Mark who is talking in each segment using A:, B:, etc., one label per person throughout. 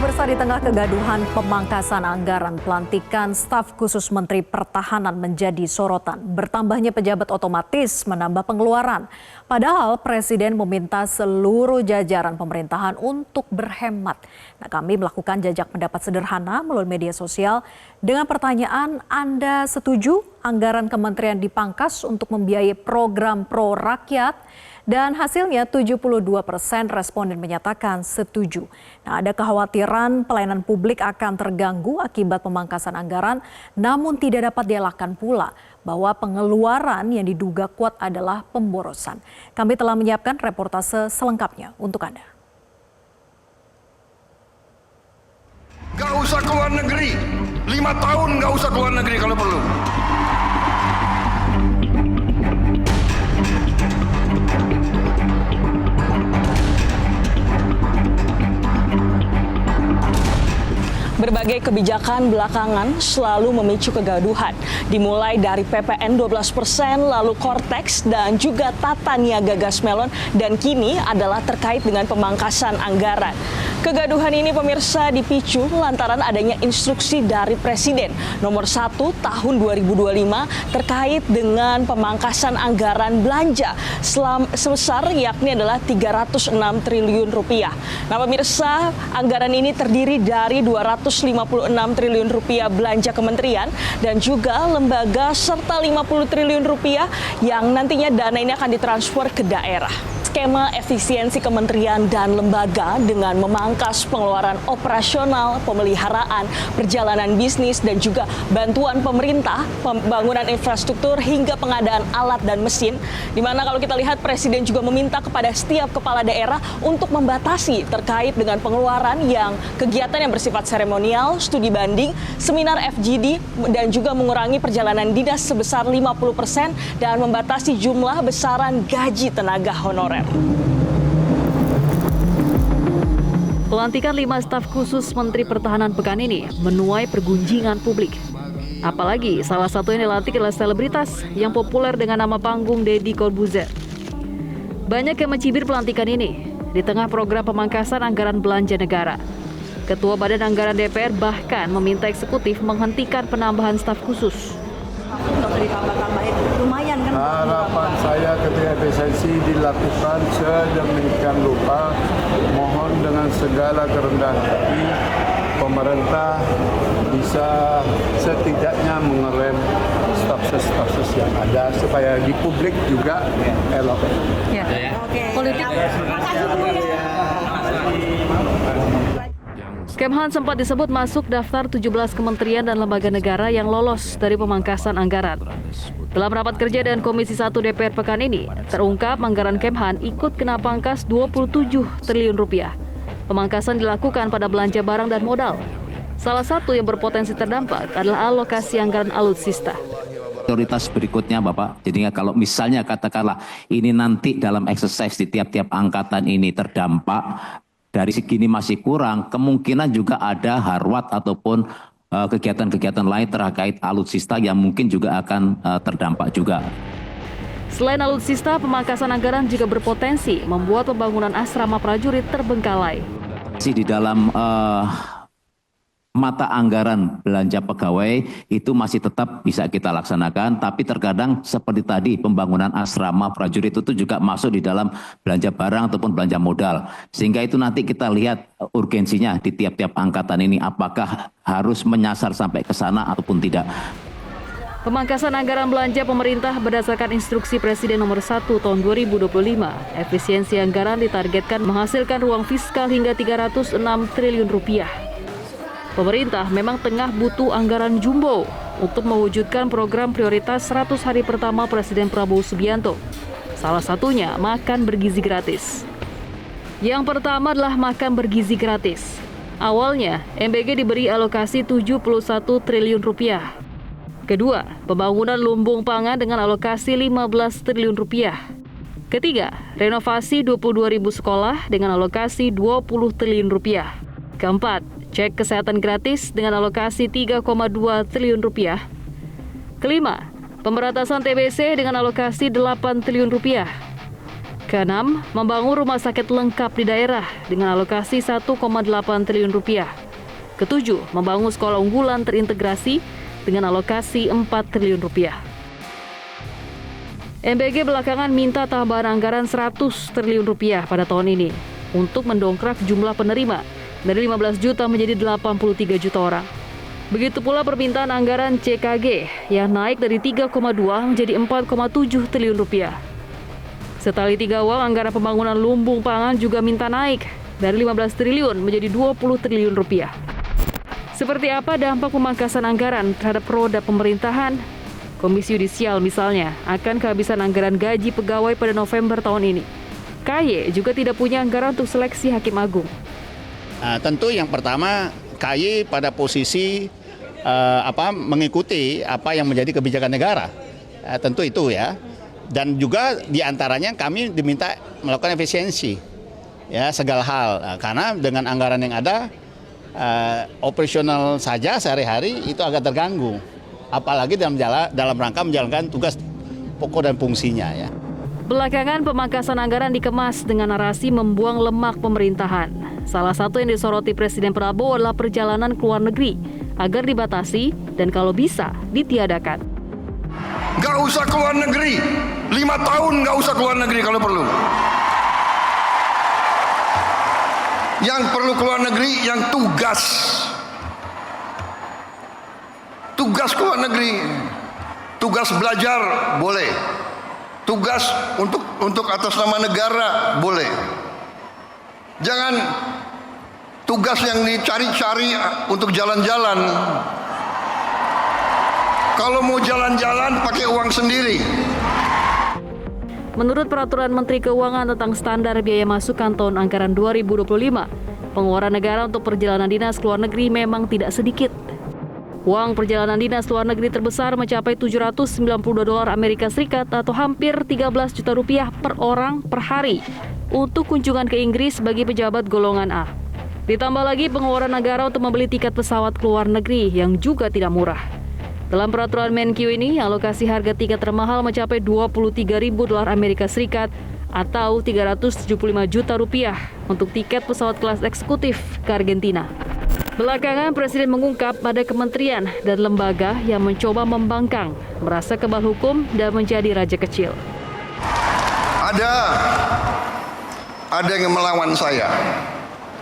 A: Pemirsa, di tengah kegaduhan pemangkasan anggaran, pelantikan staf khusus Menteri Pertahanan menjadi sorotan. Bertambahnya pejabat otomatis menambah pengeluaran. Padahal Presiden meminta seluruh jajaran pemerintahan untuk berhemat. Nah, kami melakukan jajak pendapat sederhana melalui media sosial dengan pertanyaan, Anda setuju anggaran kementerian dipangkas untuk membiayai program pro rakyat? Dan hasilnya 72% responden menyatakan setuju. Nah, ada kekhawatiran pelayanan publik akan terganggu akibat pemangkasan anggaran, namun tidak dapat dielakkan pula bahwa pengeluaran yang diduga kuat adalah pemborosan. Kami telah menyiapkan reportase selengkapnya untuk Anda.
B: Gak usah keluar negeri, 5 tahun gak usah keluar negeri kalau perlu.
C: Berbagai kebijakan belakangan selalu memicu kegaduhan. Dimulai dari PPN 12%, lalu Kortex, dan juga tata niaga gas melon, dan kini adalah terkait dengan pemangkasan anggaran. Kegaduhan ini pemirsa dipicu lantaran adanya instruksi dari Presiden nomor 1 tahun 2025 terkait dengan pemangkasan anggaran belanja sebesar yakni adalah 306 triliun rupiah. Nah pemirsa, anggaran ini terdiri dari 256 triliun rupiah belanja kementerian dan juga lembaga serta 50 triliun rupiah yang nantinya dana ini akan ditransfer ke daerah. Skema efisiensi kementerian dan lembaga dengan memangkas pengeluaran operasional, pemeliharaan, perjalanan bisnis, dan juga bantuan pemerintah, pembangunan infrastruktur, hingga pengadaan alat dan mesin. Di mana kalau kita lihat Presiden juga meminta kepada setiap kepala daerah untuk membatasi terkait dengan pengeluaran yang kegiatan yang bersifat seremonial, studi banding, seminar FGD, dan juga mengurangi perjalanan dinas sebesar 50% dan membatasi jumlah besaran gaji tenaga honorer.
A: Pelantikan 5 staf khusus Menteri Pertahanan pekan ini menuai pergunjingan publik. Apalagi salah satu yang dilantik adalah selebritas yang populer dengan nama panggung Deddy Corbuzier. Banyak yang mencibir pelantikan ini di tengah program pemangkasan anggaran belanja negara. Ketua Badan Anggaran DPR bahkan meminta eksekutif menghentikan penambahan staf khusus.
D: Lumayan kan? Harapan saya ketika efisiensi dilakukan sedemikian rupa, mohon dengan segala kerendahan hati pemerintah bisa setidaknya mengerem staf-staf yang ada supaya di publik juga elok.
A: Ya. Politik. Kemhan sempat disebut masuk daftar 17 kementerian dan lembaga negara yang lolos dari pemangkasan anggaran. Dalam rapat kerja dengan Komisi 1 DPR pekan ini, terungkap anggaran Kemhan ikut kena pangkas 27 triliun rupiah. Pemangkasan dilakukan pada belanja barang dan modal. Salah satu yang berpotensi terdampak adalah alokasi anggaran alutsista.
E: Prioritas berikutnya Bapak, jadi kalau misalnya katakanlah ini nanti dalam exercise di tiap-tiap angkatan ini terdampak, dari segini masih kurang, kemungkinan juga ada harwat ataupun kegiatan-kegiatan lain terkait alutsista yang mungkin juga akan terdampak juga.
A: Selain alutsista, pemangkasan anggaran juga berpotensi membuat pembangunan asrama prajurit terbengkalai.
E: Di dalam mata anggaran belanja pegawai itu masih tetap bisa kita laksanakan, tapi terkadang seperti tadi pembangunan asrama prajurit itu juga masuk di dalam belanja barang ataupun belanja modal. Sehingga itu nanti kita lihat urgensinya di tiap-tiap angkatan ini apakah harus menyasar sampai ke sana ataupun tidak.
A: Pemangkasan anggaran belanja pemerintah berdasarkan instruksi Presiden nomor 1 tahun 2025. Efisiensi anggaran ditargetkan menghasilkan ruang fiskal hingga 306 triliun rupiah. Pemerintah memang tengah butuh anggaran jumbo untuk mewujudkan program prioritas 100 hari pertama Presiden Prabowo Subianto. Salah satunya makan bergizi gratis. Yang pertama adalah makan bergizi gratis. Awalnya, MBG diberi alokasi 71 triliun rupiah. Kedua, pembangunan lumbung pangan dengan alokasi 15 triliun rupiah. Ketiga, renovasi 22.000 sekolah dengan alokasi 20 triliun rupiah. Keempat, cek kesehatan gratis dengan alokasi 3,2 triliun rupiah. Kelima, pemberantasan TBC dengan alokasi 8 triliun rupiah. Keenam, membangun rumah sakit lengkap di daerah dengan alokasi 1,8 triliun rupiah. Ketujuh, membangun sekolah unggulan terintegrasi dengan alokasi 4 triliun rupiah. MBG belakangan minta tambahan anggaran 100 triliun rupiah pada tahun ini untuk mendongkrak jumlah penerima dari 15 juta menjadi 83 juta orang. Begitu pula permintaan anggaran CKG yang naik dari 3,2 menjadi 4,7 triliun rupiah. Setali tiga uang, anggaran pembangunan lumbung pangan juga minta naik dari 15 triliun menjadi 20 triliun rupiah. Seperti apa dampak pemangkasan anggaran terhadap roda pemerintahan? Komisi Yudisial misalnya akan kehabisan anggaran gaji pegawai pada November tahun ini. KY juga tidak punya anggaran untuk seleksi Hakim Agung.
F: Tentu yang pertama KY pada posisi mengikuti apa yang menjadi kebijakan negara. Tentu itu ya. Dan juga diantaranya kami diminta melakukan efisiensi ya segala hal. Karena dengan anggaran yang ada operasional saja sehari-hari itu agak terganggu. Apalagi dalam rangka menjalankan tugas pokok dan fungsinya ya.
A: Belakangan pemangkasan anggaran dikemas dengan narasi membuang lemak pemerintahan. Salah satu yang disoroti Presiden Prabowo adalah perjalanan ke luar negeri agar dibatasi dan kalau bisa ditiadakan.
B: Gak usah ke luar negeri, 5 tahun gak usah ke luar negeri kalau perlu. Yang perlu ke luar negeri yang tugas ke luar negeri, tugas belajar boleh, tugas untuk atas nama negara boleh. Jangan tugas yang dicari-cari untuk jalan-jalan. Kalau mau jalan-jalan pakai uang sendiri.
A: Menurut Peraturan Menteri Keuangan tentang standar biaya masuk tahun anggaran 2025, pengeluaran negara untuk perjalanan dinas ke luar negeri memang tidak sedikit. Uang perjalanan dinas luar negeri terbesar mencapai $792 Amerika Serikat atau hampir 13 juta rupiah per orang per hari untuk kunjungan ke Inggris bagi pejabat golongan A. Ditambah lagi pengeluaran negara untuk membeli tiket pesawat ke luar negeri yang juga tidak murah. Dalam peraturan Menkyu ini, alokasi harga tiket termahal mencapai $23.000 Amerika Serikat atau 375 juta rupiah untuk tiket pesawat kelas eksekutif ke Argentina. Belakangan Presiden mengungkap ada kementerian dan lembaga yang mencoba membangkang, merasa kebal hukum dan menjadi raja kecil.
B: Ada yang melawan saya.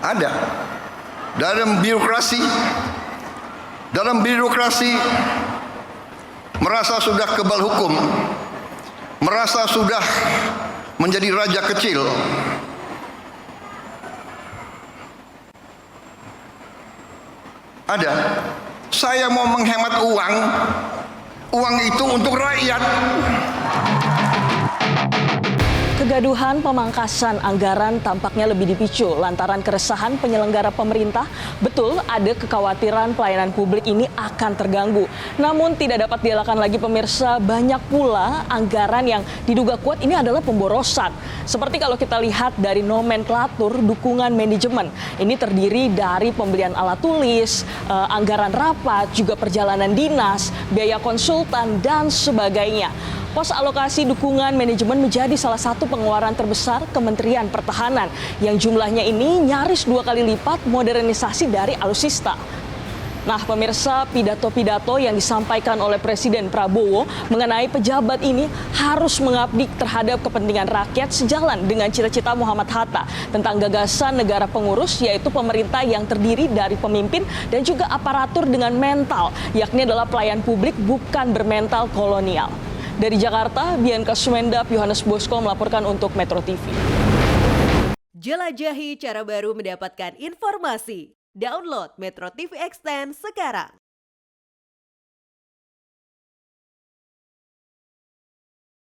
B: Ada. Dalam birokrasi merasa sudah kebal hukum, merasa sudah menjadi raja kecil. Ada. Saya mau menghemat uang itu untuk rakyat.
C: Kegaduhan pemangkasan anggaran tampaknya lebih dipicu lantaran keresahan penyelenggara pemerintah. Betul, ada kekhawatiran pelayanan publik ini akan terganggu. Namun tidak dapat dielakkan lagi pemirsa, banyak pula anggaran yang diduga kuat ini adalah pemborosan. Seperti kalau kita lihat dari nomenklatur dukungan manajemen. Ini terdiri dari pembelian alat tulis, anggaran rapat, juga perjalanan dinas, biaya konsultan, dan sebagainya. Pos alokasi dukungan manajemen menjadi salah satu pengeluaran terbesar Kementerian Pertahanan yang jumlahnya ini nyaris 2 kali lipat modernisasi dari alutsista. Nah, pemirsa, pidato-pidato yang disampaikan oleh Presiden Prabowo mengenai pejabat ini harus mengabdi terhadap kepentingan rakyat sejalan dengan cita-cita Muhammad Hatta tentang gagasan negara pengurus, yaitu pemerintah yang terdiri dari pemimpin dan juga aparatur dengan mental, yakni adalah pelayan publik bukan bermental kolonial. Dari Jakarta, Bianca Sumendap, Yohanes Bosco melaporkan untuk Metro TV.
G: Jelajahi cara baru mendapatkan informasi. Download Metro TV Extend sekarang.